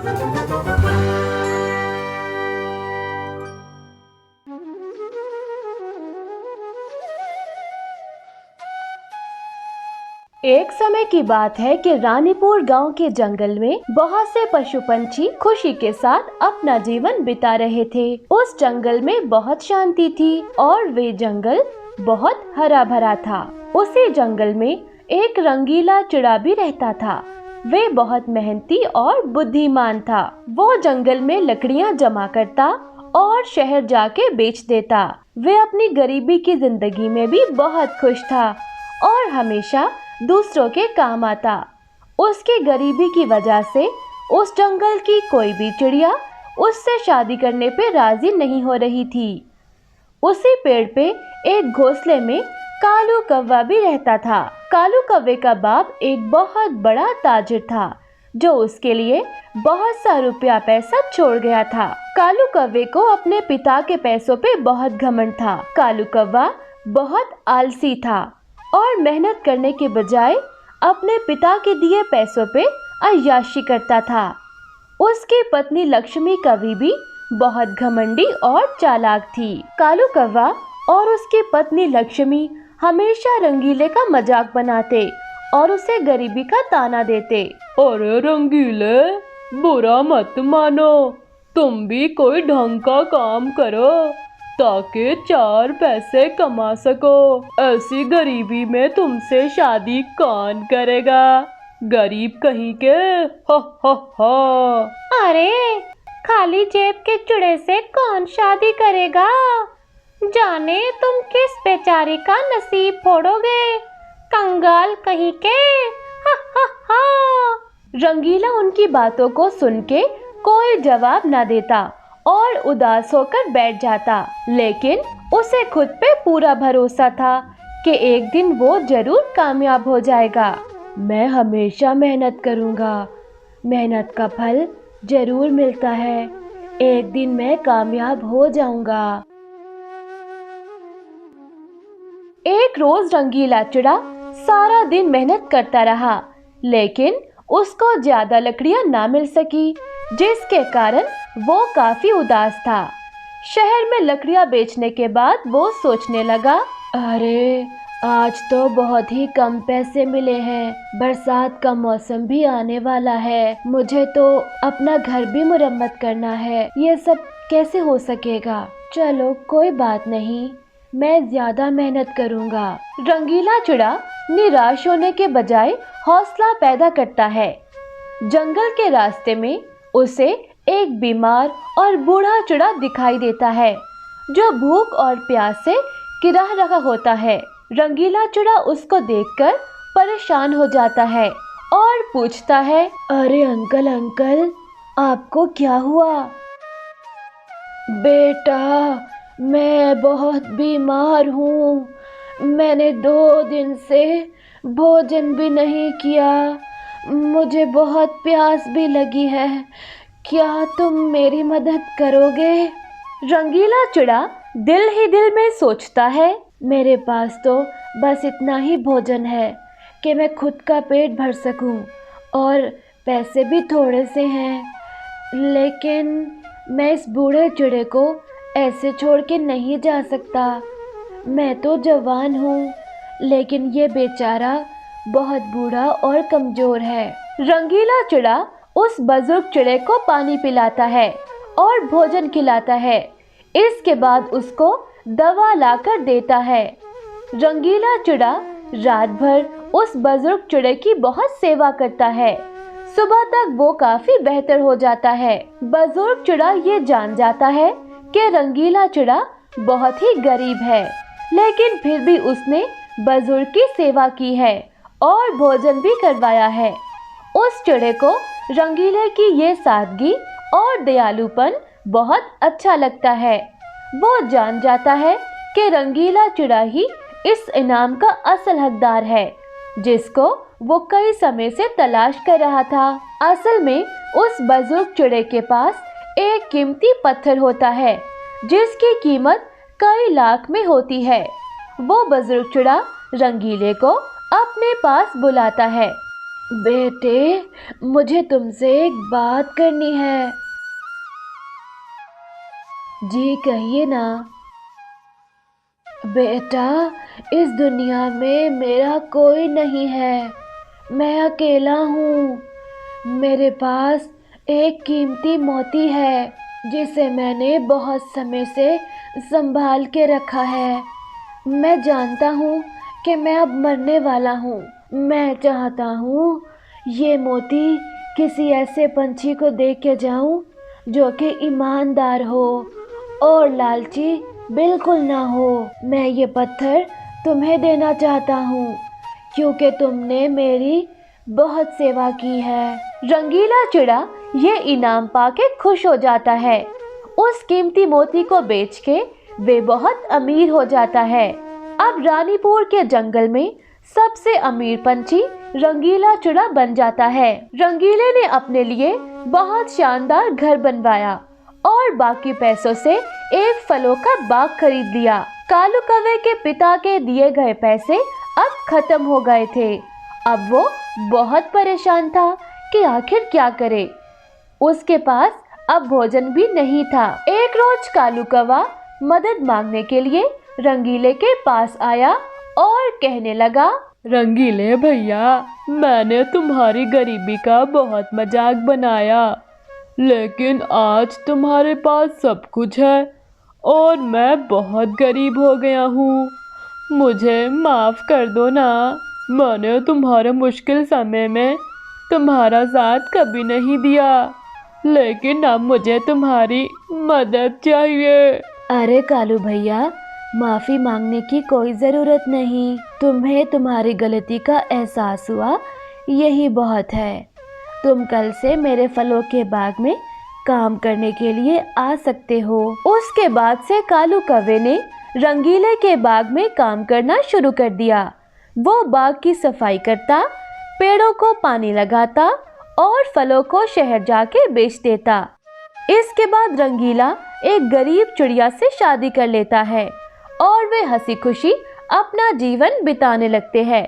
एक समय की बात है कि रानीपुर गांव के जंगल में बहुत से पशु पंछी खुशी के साथ अपना जीवन बिता रहे थे। उस जंगल में बहुत शांति थी और वे जंगल बहुत हरा भरा था। उसी जंगल में एक रंगीला चिड़ा भी रहता था। वे बहुत मेहनती और बुद्धिमान था। वो जंगल में लकड़ियाँ जमा करता और शहर जाके बेच देता। वे अपनी गरीबी की जिंदगी में भी बहुत खुश था और हमेशा दूसरों के काम आता। उसकी गरीबी की वजह से उस जंगल की कोई भी चिड़िया उससे शादी करने पे राजी नहीं हो रही थी। उसी पेड़ पे एक घोंसले में कालू कौवा भी रहता था। कालू कौवे का बाप एक बहुत बड़ा ताजिर था जो उसके लिए बहुत सा रुपया पैसा छोड़ गया था। कालू कौवे को अपने पिता के पैसों पे बहुत घमंड था। कालू कौवा बहुत आलसी था और मेहनत करने के बजाय अपने पिता के दिए पैसों पे अय्याशी करता था। उसकी पत्नी लक्ष्मी कवि भी बहुत घमंडी और चालाक थी। कालू कौवा और उसकी पत्नी लक्ष्मी हमेशा रंगीले का मजाक बनाते और उसे गरीबी का ताना देते। अरे रंगीले, बुरा मत मानो, तुम भी कोई ढंग का काम करो ताकि 4 पैसे कमा सको। ऐसी गरीबी में तुमसे शादी कौन करेगा, गरीब कहीं के। हा हा हा। अरे खाली जेब के चूड़े से कौन शादी करेगा, जाने तुम किस बेचारे का नसीब फोड़ोगे, कंगाल कहीं के। हा हा हा। रंगीला उनकी बातों को सुन के कोई जवाब न देता और उदास होकर बैठ जाता। लेकिन उसे खुद पे पूरा भरोसा था कि एक दिन वो जरूर कामयाब हो जाएगा। मैं हमेशा मेहनत करूँगा, मेहनत का फल जरूर मिलता है, एक दिन मैं कामयाब हो जाऊंगा। एक रोज रंगीला चिड़ा सारा दिन मेहनत करता रहा, लेकिन उसको ज्यादा लकड़ियां ना मिल सकी, जिसके कारण वो काफी उदास था। शहर में लकड़ियां बेचने के बाद वो सोचने लगा, अरे आज तो बहुत ही कम पैसे मिले हैं, बरसात का मौसम भी आने वाला है, मुझे तो अपना घर भी मुरम्मत करना है, ये सब कैसे हो सकेगा। चलो कोई बात नहीं, मैं ज्यादा मेहनत करूँगा। रंगीला चिड़ा निराश होने के बजाय हौसला पैदा करता है। जंगल के रास्ते में उसे एक बीमार और बूढ़ा चिड़ा दिखाई देता है जो भूख और प्यास से गिरह रहा होता है। रंगीला चिड़ा उसको देखकर परेशान हो जाता है और पूछता है, अरे अंकल अंकल, आपको क्या हुआ? बेटा मैं बहुत बीमार हूँ, मैंने 2 दिन से भोजन भी नहीं किया, मुझे बहुत प्यास भी लगी है, क्या तुम मेरी मदद करोगे? रंगीला चिड़ा दिल ही दिल में सोचता है, मेरे पास तो बस इतना ही भोजन है कि मैं खुद का पेट भर सकूं और पैसे भी थोड़े से हैं, लेकिन मैं इस बूढ़े चिड़े को ऐसे छोड़ के नहीं जा सकता। मैं तो जवान हूँ, लेकिन ये बेचारा बहुत बूढ़ा और कमजोर है। रंगीला चिड़ा उस बुजुर्ग चिड़े को पानी पिलाता है और भोजन खिलाता है। इसके बाद उसको दवा लाकर देता है। रंगीला चिड़ा रात भर उस बुजुर्ग चिड़े की बहुत सेवा करता है। सुबह तक वो काफी बेहतर हो जाता है। बुजुर्ग चिड़ा ये जान जाता है कि रंगीला चिड़ा बहुत ही गरीब है, लेकिन फिर भी उसने बुजुर्ग की सेवा की है और भोजन भी करवाया है। उस चिड़े को रंगीले की ये सादगी और दयालुपन बहुत अच्छा लगता है। वो जान जाता है कि रंगीला चिड़ा ही इस इनाम का असल हकदार है, जिसको वो कई समय से तलाश कर रहा था। असल में उस बुजुर्ग चिड़े के पास एक कीमती पत्थर होता है जिसकी कीमत कई लाख में होती है। वो बुजुर्ग चिड़ा रंगीले को अपने पास बुलाता है बेटे, मुझे तुमसे एक बात करनी है। जी कहिए ना। बेटा, इस दुनिया में मेरा कोई नहीं है, मैं अकेला हूँ। मेरे पास एक कीमती मोती है जिसे मैंने बहुत समय से संभाल के रखा है। मैं जानता हूँ कि मैं अब मरने वाला हूँ। मैं चाहता हूँ ये मोती किसी ऐसे पंछी को दे के जाऊँ जो कि ईमानदार हो और लालची बिल्कुल ना हो। मैं ये पत्थर तुम्हें देना चाहता हूँ क्योंकि तुमने मेरी बहुत सेवा की है। रंगीला चिड़ा ये इनाम पाके खुश हो जाता है। उस कीमती मोती को बेच के वे बहुत अमीर हो जाता है। अब रानीपुर के जंगल में सबसे अमीर पंछी रंगीला चिड़ा बन जाता है। रंगीले ने अपने लिए बहुत शानदार घर बनवाया और बाकी पैसों से एक फलों का बाग खरीद लिया। कालू कौवे के पिता के दिए गए पैसे अब खत्म हो गए थे। अब वो बहुत परेशान था कि आखिर क्या करे। उसके पास अब भोजन भी नहीं था। एक रोज कालू कौवा मदद मांगने के लिए रंगीले के पास आया और कहने लगा, रंगीले भैया, मैंने तुम्हारी गरीबी का बहुत मजाक बनाया, लेकिन आज तुम्हारे पास सब कुछ है और मैं बहुत गरीब हो गया हूँ। मुझे माफ कर दो ना। मैंने तुम्हारे मुश्किल समय में तुम्हारा साथ कभी नहीं दिया, लेकिन अब मुझे तुम्हारी मदद चाहिए। अरे कालू भैया, माफी मांगने की कोई जरूरत नहीं। तुम्हें तुम्हारी गलती का एहसास हुआ, यही बहुत है। तुम कल से मेरे फलों के बाग में काम करने के लिए आ सकते हो। उसके बाद से कालू कौवे ने रंगीले के बाग में काम करना शुरू कर दिया। वो बाग की सफाई करता, पेड़ों को पानी लगाता और फलों को शहर जाके बेच देता। इसके बाद रंगीला एक गरीब चिड़िया से शादी कर लेता है और वे हंसी खुशी अपना जीवन बिताने लगते हैं।